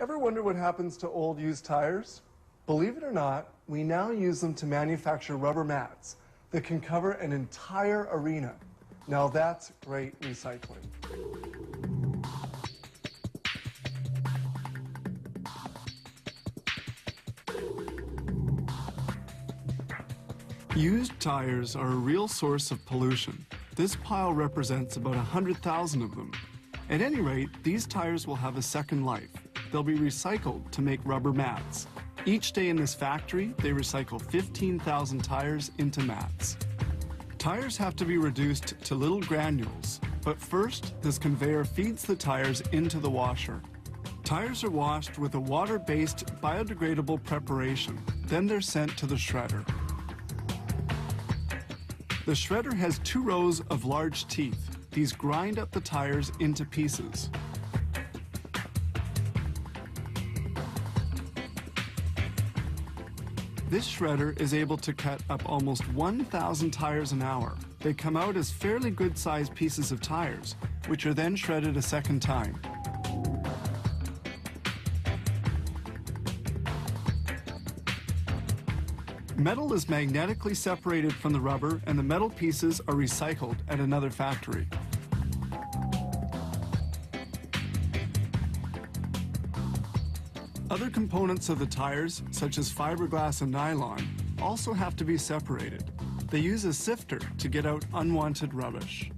Ever wonder what happens to old used tires? Believe it or not, we now use them to manufacture rubber mats that can cover an entire arena. Now that's great recycling. Used tires are a real source of pollution. This pile represents about 100,000 of them. At any rate, these tires will have a second life. They'll be recycled to make rubber mats. Each day in this factory, they recycle 15,000 tires into mats. Tires have to be reduced to little granules, but first, this conveyor feeds the tires into the washer. Tires are washed with a water-based biodegradable preparation. Then they're sent to the shredder. The shredder has 2 rows of large teeth. These grind up the tires into pieces. This shredder is able to cut up almost 1,000 tires an hour. They come out as fairly good-sized pieces of tires, which are then shredded a second time. Metal is magnetically separated from the rubber, and the metal pieces are recycled at another factory. Other components of the tires, such as fiberglass and nylon, also have to be separated. They use a sifter to get out unwanted rubbish.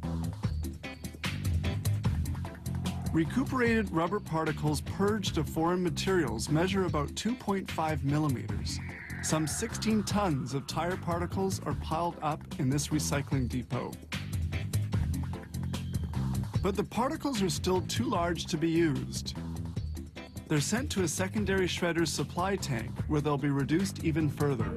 Recuperated rubber particles purged of foreign materials measure about 2.5 millimeters. Some 16 tons of tire particles are piled up in this recycling depot. But the particles are still too large to be used. They're sent to a secondary shredder's supply tank, where they'll be reduced even further.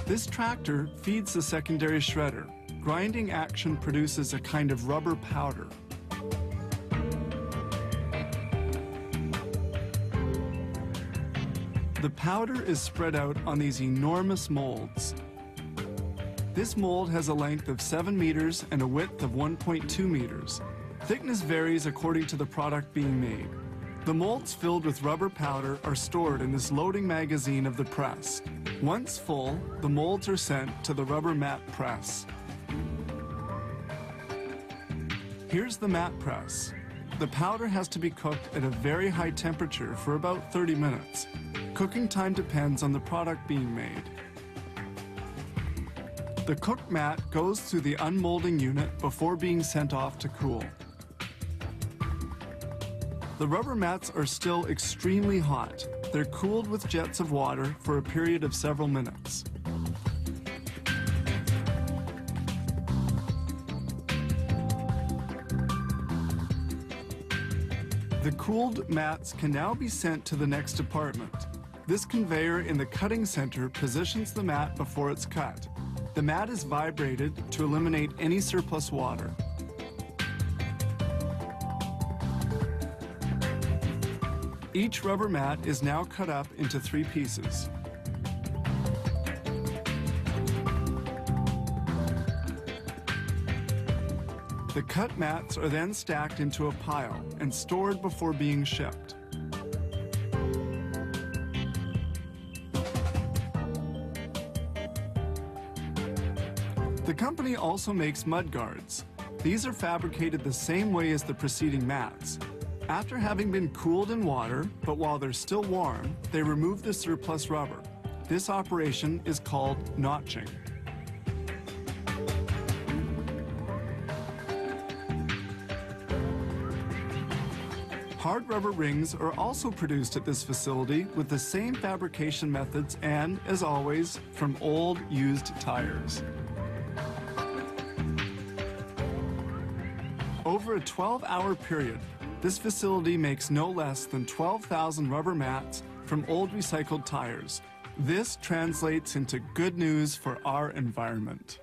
This tractor feeds the secondary shredder. Grinding action produces a kind of rubber powder. The powder is spread out on these enormous molds. This mold has a length of 7 meters and a width of 1.2 meters. Thickness varies according to the product being made. The molds filled with rubber powder are stored in this loading magazine of the press. Once full, the molds are sent to the rubber mat press. Here's the mat press. The powder has to be cooked at a very high temperature for about 30 minutes. Cooking time depends on the product being made. The cooked mat goes through the unmolding unit before being sent off to cool. The rubber mats are still extremely hot. They're cooled with jets of water for a period of several minutes. The cooled mats can now be sent to the next department. This conveyor in the cutting center positions the mat before it's cut. The mat is vibrated to eliminate any surplus water. Each rubber mat is now cut up into 3 pieces. The cut mats are then stacked into a pile and stored before being shipped. The company also makes mud guards. These are fabricated the same way as the preceding mats. After having been cooled in water, but while they're still warm, they remove the surplus rubber. This operation is called notching. Hard rubber rings are also produced at this facility with the same fabrication methods and, as always, from old, used tires. Over a 12-hour period, this facility makes no less than 12,000 rubber mats from old recycled tires. This translates into good news for our environment.